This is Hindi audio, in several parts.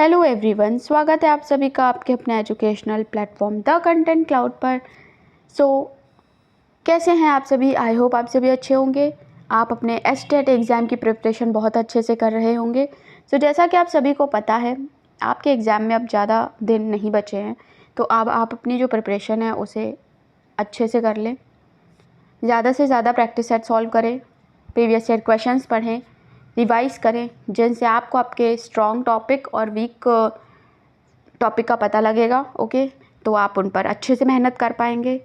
हेलो एवरीवन, स्वागत है आप सभी का आपके अपने educational platform the content cloud पर। कैसे हैं आप सभी? आई होप आप सभी अच्छे होंगे। आप अपने एचटेट एग्ज़ाम की प्रिपरेशन बहुत अच्छे से कर रहे होंगे। जैसा कि आप सभी को पता है, आपके एग्ज़ाम में अब ज़्यादा दिन नहीं बचे हैं, तो अब आप अपनी जो प्रिपरेशन है उसे अच्छे से कर लें। ज़्यादा से ज़्यादा प्रैक्टिस सेट सॉल्व करें, प्रीवियस ईयर क्वेश्चंस पढ़ें, रिवाइज़ करें, जिनसे आपको आपके स्ट्रॉन्ग टॉपिक और वीक टॉपिक का पता लगेगा। ओके, तो आप उन पर अच्छे से मेहनत कर पाएंगे।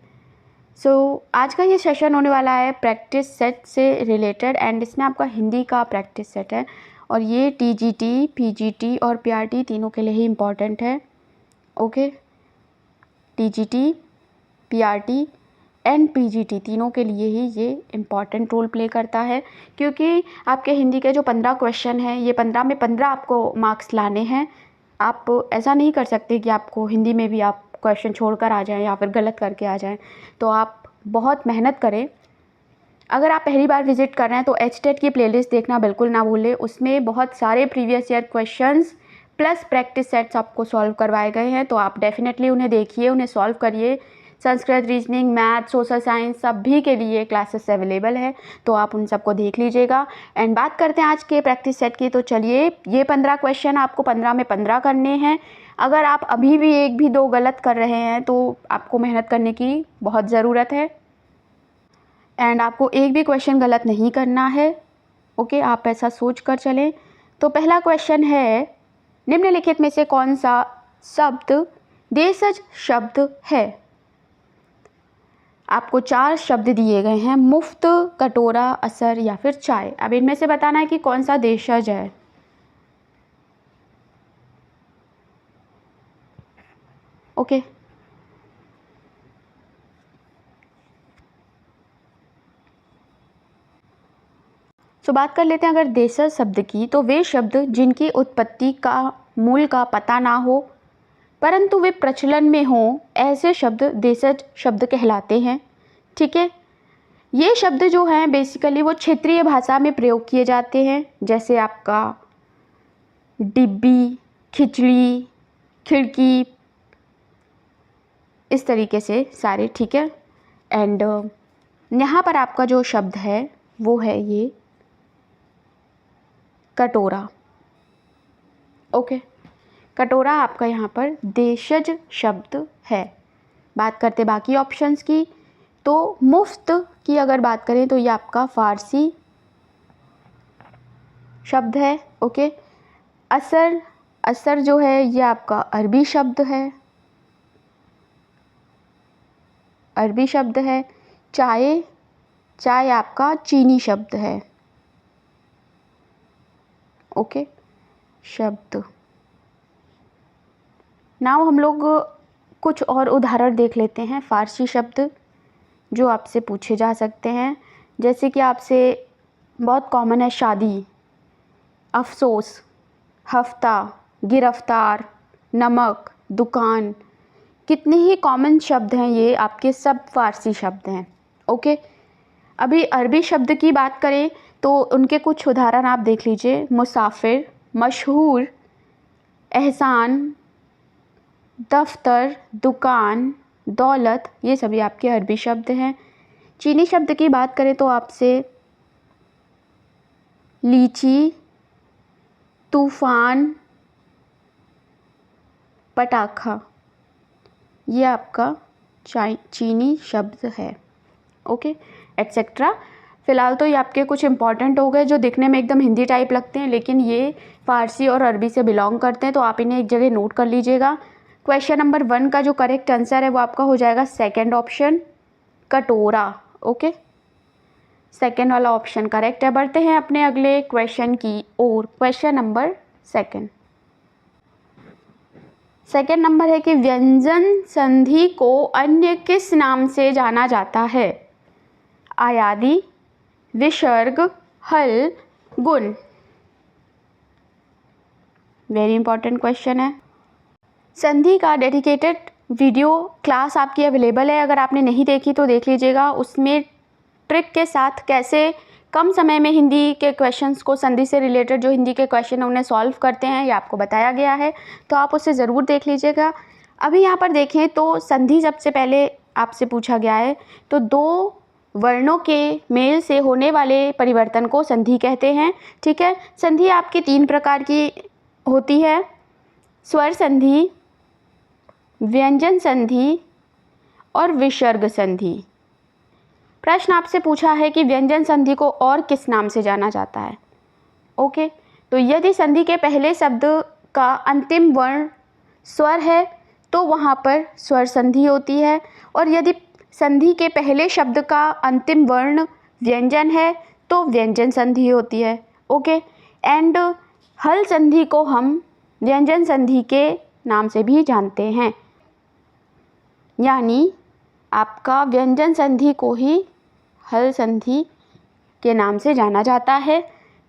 आज का ये सेशन होने वाला है प्रैक्टिस सेट से रिलेटेड, एंड इसमें आपका हिंदी का प्रैक्टिस सेट है और ये टीजीटी, पीजीटी और पीआरटी तीनों के लिए ही इम्पॉर्टेंट है। Okay, TGT, PRT and PGT तीनों के लिए ही ये इम्पॉर्टेंट रोल प्ले करता है, क्योंकि आपके हिंदी के जो 15 क्वेश्चन हैं, ये 15 में 15 आपको मार्क्स लाने हैं। आप ऐसा नहीं कर सकते कि आपको हिंदी में भी आप क्वेश्चन छोड़कर आ जाएं या फिर गलत करके आ जाएं। तो आप बहुत मेहनत करें। अगर आप पहली बार विज़िट कर रहे हैं तो एचटेट की प्लेलिस्ट देखना बिल्कुल ना भूलें। उसमें बहुत सारे previous year questions plus practice sets आपको सॉल्व करवाए गए हैं, तो आप डेफिनेटली उन्हें देखिए, उन्हें सॉल्व करिए। Sanskrit, reasoning, math, social science सभी के लिए क्लासेस अवेलेबल है, तो आप उन सबको देख लीजिएगा। एंड बात करते हैं आज के प्रैक्टिस सेट की। तो चलिए, ये 15 क्वेश्चन आपको 15 में 15 करने हैं। अगर आप अभी भी एक भी दो गलत कर रहे हैं तो आपको मेहनत करने की बहुत ज़रूरत है, एंड आपको एक भी क्वेश्चन गलत नहीं करना है। ओके, आप ऐसा सोच कर चलें। तो पहला क्वेश्चन है, निम्नलिखित में से कौन सा शब्द देशज शब्द है? आपको 4 शब्द दिए गए हैं, मुफ्त, कटोरा, असर या फिर चाय। अब इनमें से बताना है कि कौन सा देशज है। ओके, बात कर लेते हैं अगर देशज शब्द की। तो वे शब्द जिनकी उत्पत्ति का मूल का पता ना हो परंतु वे प्रचलन में हों, ऐसे शब्द देशज शब्द कहलाते हैं। ठीक है, ये शब्द जो हैं बेसिकली वो क्षेत्रीय भाषा में प्रयोग किए जाते हैं, जैसे आपका डिब्बी, खिचड़ी, खिड़की, इस तरीके से सारे। ठीक है, एंड यहाँ पर आपका जो शब्द है वो है ये कटोरा। ओके, कटोरा आपका यहाँ पर देशज शब्द है। बात करते बाकी ऑप्शंस की, तो मुफ्त की अगर बात करें तो ये आपका फारसी शब्द है। ओके, असर, असर जो है ये आपका अरबी शब्द है, अरबी शब्द है। चाय, चाय आपका चीनी शब्द है। ओके, शब्द। नाउ हम लोग कुछ और उदाहरण देख लेते हैं फारसी शब्द जो आपसे पूछे जा सकते हैं। जैसे कि आपसे बहुत कॉमन है शादी, अफसोस, हफ्ता, गिरफ्तार, नमक, दुकान। कितने ही कॉमन शब्द हैं, ये आपके सब फारसी शब्द हैं। ओके, अभी अरबी शब्द की बात करें तो उनके कुछ उदाहरण आप देख लीजिए। मुसाफिर, मशहूर, एहसान, दफ्तर, दुकान, दौलत, ये सभी आपके अरबी शब्द हैं। चीनी शब्द की बात करें तो आपसे लीची, तूफ़ान, पटाखा, ये आपका चीनी शब्द है। Okay, etcetera. फ़िलहाल तो ये आपके कुछ इंपॉर्टेंट हो गए जो दिखने में एकदम हिंदी टाइप लगते हैं, लेकिन ये फ़ारसी और अरबी से बिलोंग करते हैं, तो आप इन्हें एक जगह नोट कर लीजिएगा। क्वेश्चन नंबर 1 का जो करेक्ट आंसर है वो आपका हो जाएगा सेकंड ऑप्शन, कटोरा। ओके, सेकंड वाला ऑप्शन करेक्ट है। बढ़ते हैं अपने अगले क्वेश्चन की ओर। क्वेश्चन नंबर सेकंड नंबर है कि व्यंजन संधि को अन्य किस नाम से जाना जाता है? आयादी, विसर्ग, हल, गुण। वेरी इंपॉर्टेंट क्वेश्चन है। संधि का डेडिकेटेड वीडियो क्लास आपकी अवेलेबल है, अगर आपने नहीं देखी तो देख लीजिएगा। उसमें ट्रिक के साथ कैसे कम समय में हिंदी के क्वेश्चंस को, संधि से रिलेटेड जो हिंदी के क्वेश्चन उन्हें सॉल्व करते हैं, ये आपको बताया गया है, तो आप उसे ज़रूर देख लीजिएगा। अभी यहाँ पर देखें तो संधि सबसे पहले आपसे पूछा गया है, तो 2 वर्णों के मेल से होने वाले परिवर्तन को संधि कहते हैं। ठीक है, संधि आपकी 3 प्रकार की होती है, स्वर संधि, व्यंजन संधि और विसर्ग संधि। प्रश्न आपसे पूछा है कि व्यंजन संधि को और किस नाम से जाना जाता है। ओके, तो यदि संधि के पहले शब्द का अंतिम वर्ण स्वर है तो वहाँ पर स्वर संधि होती है, और यदि संधि के पहले शब्द का अंतिम वर्ण व्यंजन है तो व्यंजन संधि होती है। ओके, एंड हल संधि को हम व्यंजन संधि के नाम से भी जानते हैं, यानी आपका व्यंजन संधि को ही हल संधि के नाम से जाना जाता है।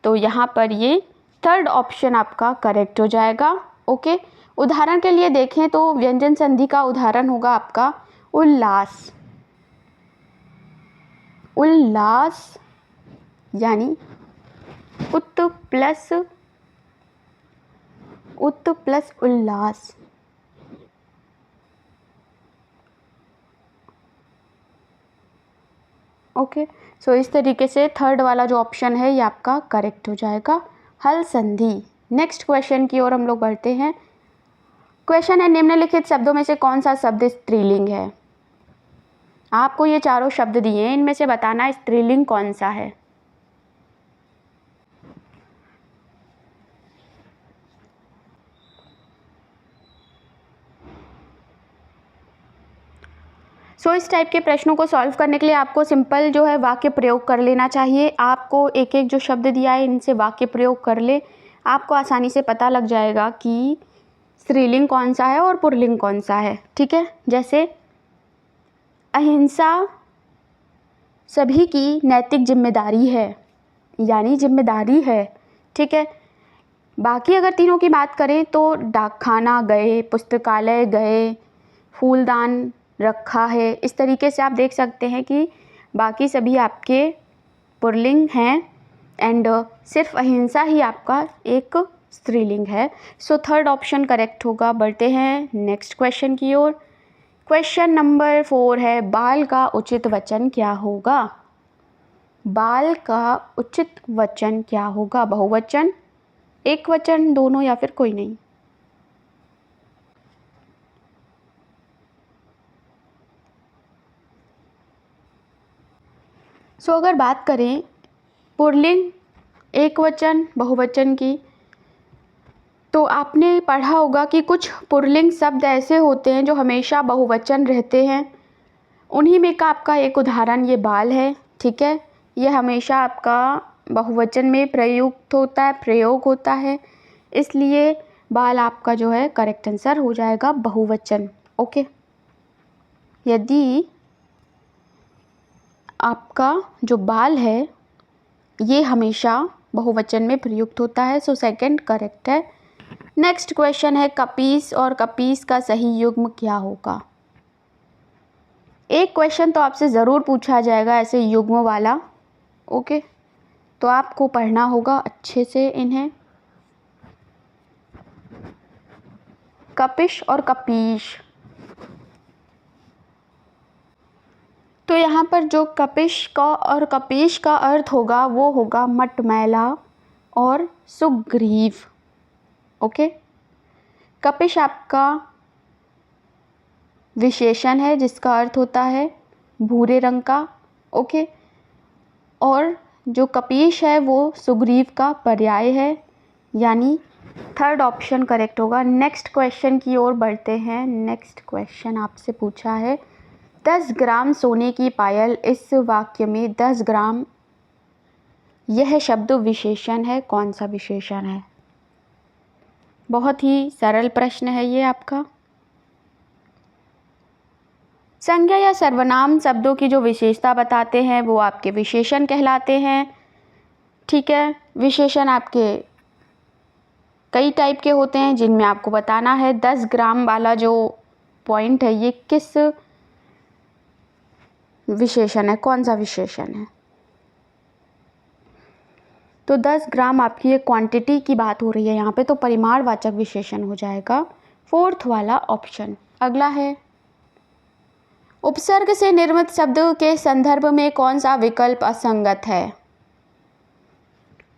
तो यहाँ पर ये 3rd ऑप्शन आपका करेक्ट हो जाएगा। ओके, उदाहरण के लिए देखें तो व्यंजन संधि का उदाहरण होगा आपका उल्लास। उल्लास यानी उत प्लस उल्लास। ओके, सो इस तरीके से 3rd वाला जो ऑप्शन है ये आपका करेक्ट हो जाएगा, हल संधि। नेक्स्ट क्वेश्चन की ओर हम लोग बढ़ते हैं। क्वेश्चन है, निम्नलिखित शब्दों में से कौन सा शब्द स्त्रीलिंग है। आपको ये चारों शब्द दिए हैं, इनमें से बताना स्त्रीलिंग कौन सा है। सो इस टाइप के प्रश्नों को सॉल्व करने के लिए आपको सिंपल जो है वाक्य प्रयोग कर लेना चाहिए। आपको एक एक जो शब्द दिया है इनसे वाक्य प्रयोग कर ले, आपको आसानी से पता लग जाएगा कि स्त्रीलिंग कौन सा है और पुल्लिंग कौन सा है। ठीक है, जैसे अहिंसा सभी की नैतिक जिम्मेदारी है, यानी जिम्मेदारी है। ठीक है, बाकी अगर तीनों की बात करें तो डाकखाना गए, पुस्तकालय गए, फूलदान रखा है, इस तरीके से आप देख सकते हैं कि बाकी सभी आपके पुल्लिंग हैं एंड सिर्फ अहिंसा ही आपका एक स्त्रीलिंग है। सो 3rd ऑप्शन करेक्ट होगा। बढ़ते हैं नेक्स्ट क्वेश्चन की ओर। क्वेश्चन नंबर 4 है, बाल का उचित वचन क्या होगा। बाल का उचित वचन क्या होगा, बहुवचन, एक वचन, दोनों या फिर कोई नहीं। सो अगर बात करें पुल्लिंग, एक वचन, बहुवचन की, तो आपने पढ़ा होगा कि कुछ पुल्लिंग शब्द ऐसे होते हैं जो हमेशा बहुवचन रहते हैं। उन्हीं में का आपका एक उदाहरण ये बाल है। ठीक है, ये हमेशा आपका बहुवचन में प्रयोग होता है, इसलिए बाल आपका जो है करेक्ट आंसर हो जाएगा बहुवचन। ओके, यदि आपका जो बाल है ये हमेशा बहुवचन में प्रयुक्त होता है, सो 2nd करेक्ट है। नेक्स्ट क्वेश्चन है, कपीस और कपीस का सही युग्म क्या होगा। एक क्वेश्चन तो आपसे ज़रूर पूछा जाएगा ऐसे युग्म वाला। ओके, तो आपको पढ़ना होगा अच्छे से इन्हें। कपिश और कपीश, तो यहाँ पर जो कपिश का और कपीश का अर्थ होगा वो होगा मटमैला और सुग्रीव। ओके, कपिश आपका विशेषण है जिसका अर्थ होता है भूरे रंग का। ओके, और जो कपीश है वो सुग्रीव का पर्याय है, यानी 3rd ऑप्शन करेक्ट होगा। नेक्स्ट क्वेश्चन की ओर बढ़ते हैं। नेक्स्ट क्वेश्चन आपसे पूछा है, 10 ग्राम सोने की पायल, इस वाक्य में 10 ग्राम यह शब्द विशेषण है, कौन सा विशेषण है। बहुत ही सरल प्रश्न है ये आपका। संज्ञा या सर्वनाम शब्दों की जो विशेषता बताते हैं वो आपके विशेषण कहलाते हैं। ठीक है, विशेषण आपके कई टाइप के होते हैं जिनमें आपको बताना है 10 ग्राम वाला जो पॉइंट है ये किस विशेषण है, कौन सा विशेषण है। तो 10 ग्राम आपकी ये क्वांटिटी की बात हो रही है यहाँ पे, तो परिमाणवाचक विशेषण हो जाएगा 4th वाला ऑप्शन। अगला है, उपसर्ग से निर्मित शब्द के संदर्भ में कौन सा विकल्प असंगत है?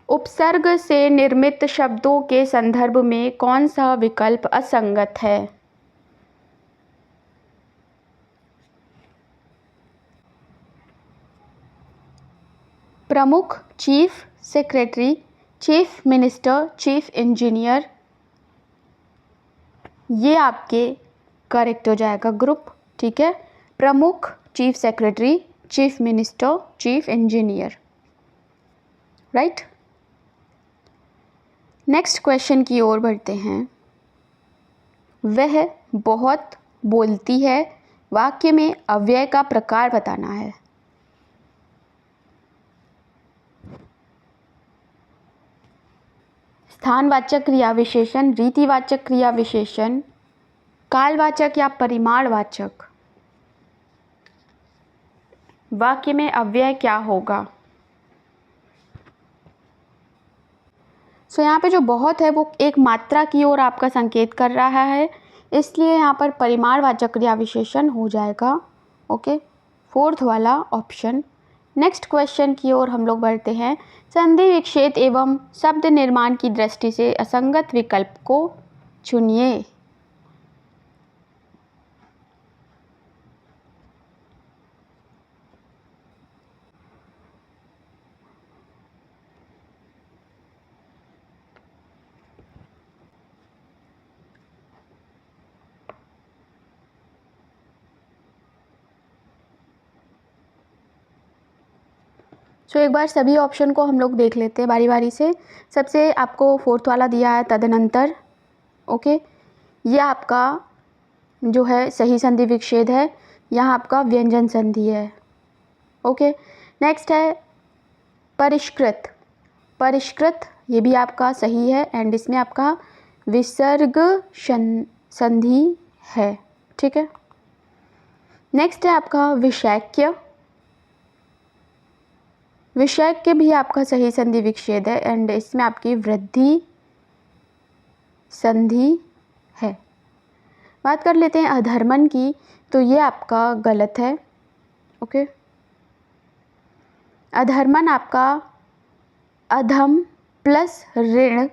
उपसर्ग से निर्मित शब्दों के संदर्भ में कौन सा विकल्प असंगत है? प्रमुख, chief secretary, chief minister, chief engineer, ये आपके करेक्ट हो जाएगा ग्रुप। ठीक है, प्रमुख, chief secretary, chief minister, chief engineer, right. Next question की ओर बढ़ते हैं। वह बहुत बोलती है, वाक्य में अव्यय का प्रकार बताना है। स्थानवाचक क्रिया विशेषण, रीतिवाचक क्रिया विशेषण, कालवाचक या परिमाणवाचक। वाक्य में अव्यय क्या होगा? यहाँ पे जो बहुत है वो एक मात्रा की ओर आपका संकेत कर रहा है, इसलिए यहाँ पर परिमाणवाचक क्रिया विशेषण हो जाएगा। ओके, 4th वाला ऑप्शन। नेक्स्ट क्वेश्चन की ओर हम लोग बढ़ते हैं। संधि विच्छेद एवं शब्द निर्माण की दृष्टि से असंगत विकल्प को चुनिए। एक बार सभी ऑप्शन को हम लोग देख लेते हैं बारी बारी से। सबसे आपको 4th वाला दिया है तदनंतर। ओके, ये आपका जो है सही संधि विच्छेद है, यहाँ आपका व्यंजन संधि है। ओके, नेक्स्ट है परिष्कृत। परिष्कृत ये भी आपका सही है एंड इसमें आपका विसर्ग संधि है। ठीक है, नेक्स्ट है आपका विषैक्य। विषैक्य भी आपका सही संधि विच्छेद है एंड इसमें आपकी वृद्धि संधि है। बात कर लेते हैं अधर्मन की, तो ये आपका गलत है। ओके, अधर्मन आपका अधम प्लस ऋण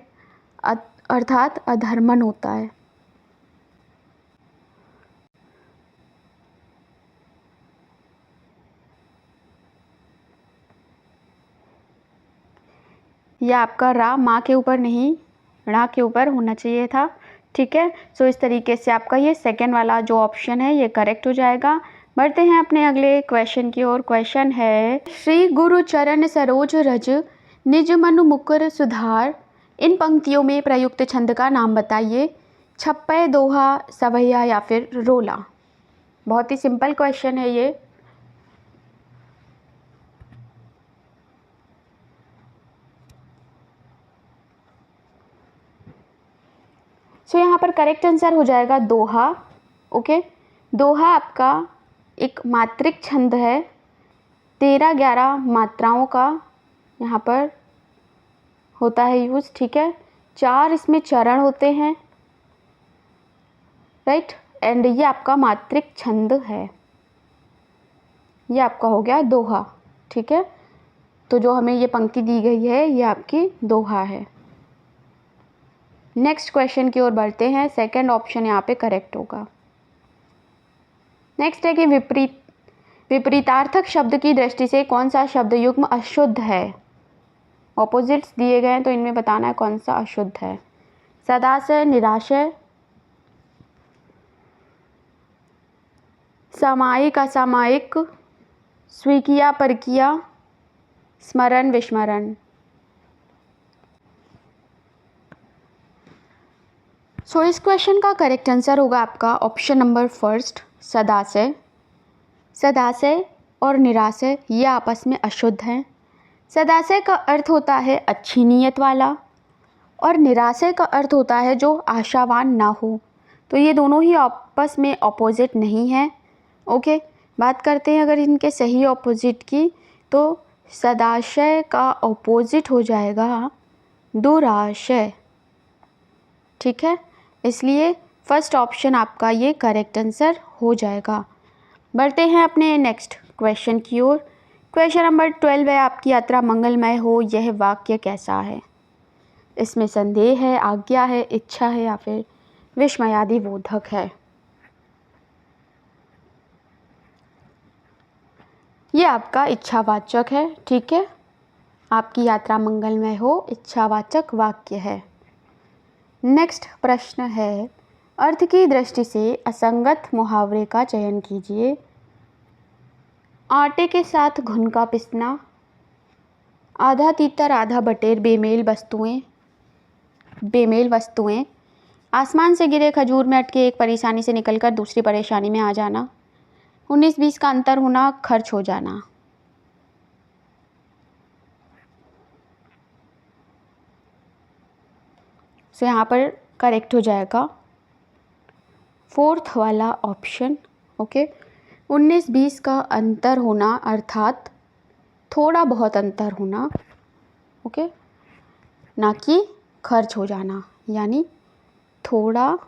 अर्थात अधर्मन होता है। यह आपका रा माँ के ऊपर नहीं णा के ऊपर होना चाहिए था। ठीक है, सो इस तरीके से आपका ये सेकेंड वाला जो ऑप्शन है ये करेक्ट हो जाएगा। बढ़ते हैं अपने अगले क्वेश्चन की ओर। क्वेश्चन है, श्री गुरु चरण सरोज रज निज मनु मुकुर सुधार, इन पंक्तियों में प्रयुक्त छंद का नाम बताइए। छप्पय, दोहा, सवैया या फिर रोला। बहुत ही सिंपल क्वेश्चन है ये। यहाँ पर करेक्ट आंसर हो जाएगा दोहा। ओके, दोहा आपका एक मात्रिक छंद है, 13-11 मात्राओं का यहाँ पर होता है यूज़। ठीक है, 4 इसमें चरण होते हैं, राइट, एंड ये आपका मात्रिक छंद है। ये आपका हो गया दोहा। ठीक है, तो जो हमें ये पंक्ति दी गई है ये आपकी दोहा है। नेक्स्ट क्वेश्चन की ओर बढ़ते हैं। सेकंड ऑप्शन यहाँ पे करेक्ट होगा। नेक्स्ट है कि विपरीतार्थक शब्द की दृष्टि से कौन सा शब्द युग्म अशुद्ध है? ऑपोजिट्स दिए गए हैं तो इनमें बताना है कौन सा अशुद्ध है। सदाशय, निराशय, सामायिक, असामायिक, स्वीकिया, परकिया, स्मरण, विस्मरण। इस क्वेश्चन का करेक्ट आंसर होगा आपका ऑप्शन नंबर फर्स्ट, सदाशय। सदाशय और निराशय ये आपस में अशुद्ध हैं। सदाशय का अर्थ होता है अच्छी नीयत वाला और निराशय का अर्थ होता है जो आशावान ना हो। तो ये दोनों ही आपस में ऑपोजिट नहीं है। ओके, बात करते हैं अगर इनके सही ऑपोजिट की, तो सदाशय का ऑपोजिट हो जाएगा दुराशय, ठीक है। इसलिए फर्स्ट ऑप्शन आपका ये करेक्ट आंसर हो जाएगा। बढ़ते हैं अपने नेक्स्ट क्वेश्चन की ओर। क्वेश्चन नंबर 12 है, आपकी यात्रा मंगलमय हो, यह वाक्य कैसा है? इसमें संदेह है, आज्ञा है, इच्छा है या फिर विस्मयादि बोधक है। ये आपका इच्छावाचक है, ठीक है। आपकी यात्रा मंगलमय हो, इच्छावाचक वाक्य है। नेक्स्ट प्रश्न है, अर्थ की दृष्टि से असंगत मुहावरे का चयन कीजिए। आटे के साथ घुन का पिसना, आधा तीतर आधा बटेर बेमेल वस्तुएं, आसमान से गिरे खजूर में अटके एक परेशानी से निकलकर दूसरी परेशानी में आ जाना, 19-20 का अंतर होना, खर्च हो जाना। तो यहाँ पर करेक्ट हो जाएगा फोर्थ वाला ऑप्शन, ओके। 19-20 का अंतर होना अर्थात थोड़ा बहुत अंतर होना, ओके, ना कि खर्च हो जाना, यानी थोड़ा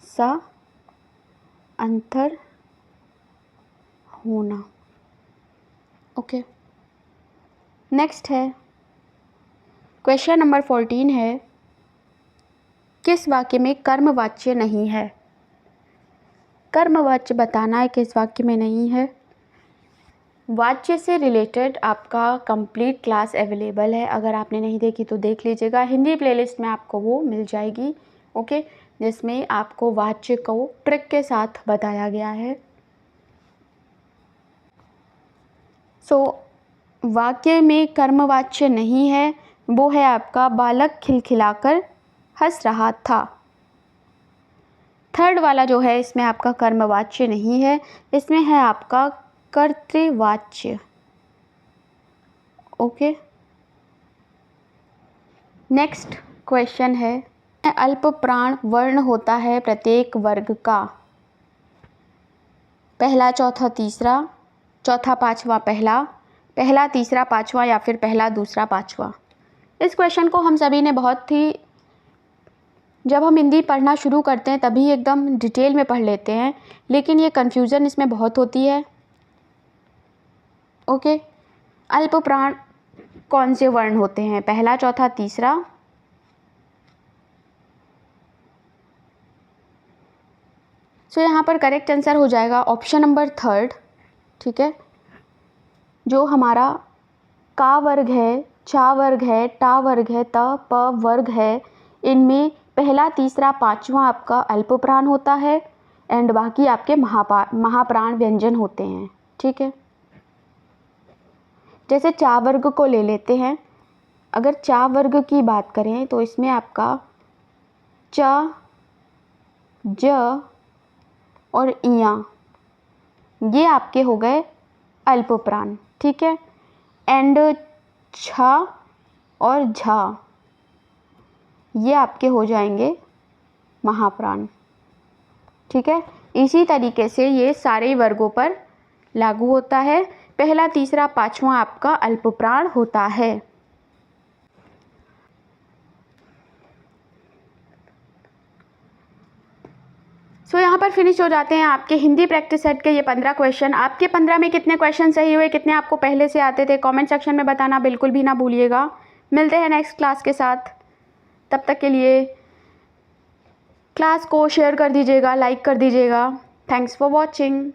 सा अंतर होना, ओके। नेक्स्ट है क्वेश्चन नंबर 14 है, किस वाक्य में कर्मवाच्य नहीं है? कर्मवाच्य बताना है किस वाक्य में नहीं है। वाच्य से रिलेटेड आपका कंप्लीट क्लास अवेलेबल है, अगर आपने नहीं देखी तो देख लीजिएगा, हिंदी प्लेलिस्ट में आपको वो मिल जाएगी, ओके, जिसमें आपको वाच्य को ट्रिक के साथ बताया गया है। वाक्य में कर्मवाच्य नहीं है, वो है आपका बालक खिलखिलाकर हंस रहा था। थर्ड वाला जो है इसमें आपका कर्मवाच्य नहीं है, इसमें है आपका कर्तृवाच्य, ओके। नेक्स्ट क्वेश्चन है, अल्प प्राण वर्ण होता है प्रत्येक वर्ग का? पहला चौथा तीसरा, चौथा पांचवा पहला, पहला तीसरा पांचवा या फिर पहला दूसरा पांचवा। इस क्वेश्चन को हम सभी ने बहुत ही, जब हम हिंदी पढ़ना शुरू करते हैं तभी एकदम डिटेल में पढ़ लेते हैं, लेकिन ये कन्फ्यूज़न इसमें बहुत होती है, ओके। अल्प प्राण कौन से वर्ण होते हैं? पहला चौथा तीसरा, सो यहाँ पर करेक्ट आंसर हो जाएगा ऑप्शन नंबर 3, ठीक है। जो हमारा का वर्ग है, चा वर्ग है, टा वर्ग है, त प वर्ग है, इनमें पहला तीसरा पांचवा आपका अल्प प्राण होता है एंड बाकी आपके महाप्राण व्यंजन होते हैं, ठीक है। जैसे चा वर्ग को ले लेते हैं, अगर चा वर्ग की बात करें तो इसमें आपका च, ज और इया, ये आपके हो गए अल्प प्राण, ठीक है। एंड छ और झा, ये आपके हो जाएंगे महाप्राण, ठीक है। इसी तरीके से ये सारे वर्गों पर लागू होता है। पहला तीसरा पांचवा आपका अल्प प्राण होता है। सो यहाँ पर फिनिश हो जाते हैं आपके हिंदी प्रैक्टिस सेट के ये 15 क्वेश्चन। आपके 15 में कितने क्वेश्चन सही हुए, कितने आपको पहले से आते थे, कमेंट सेक्शन में बताना बिल्कुल भी ना भूलिएगा। मिलते हैं नेक्स्ट क्लास के साथ, तब तक के लिए क्लास को शेयर कर दीजिएगा, लाइक कर दीजिएगा। Thanks for watching.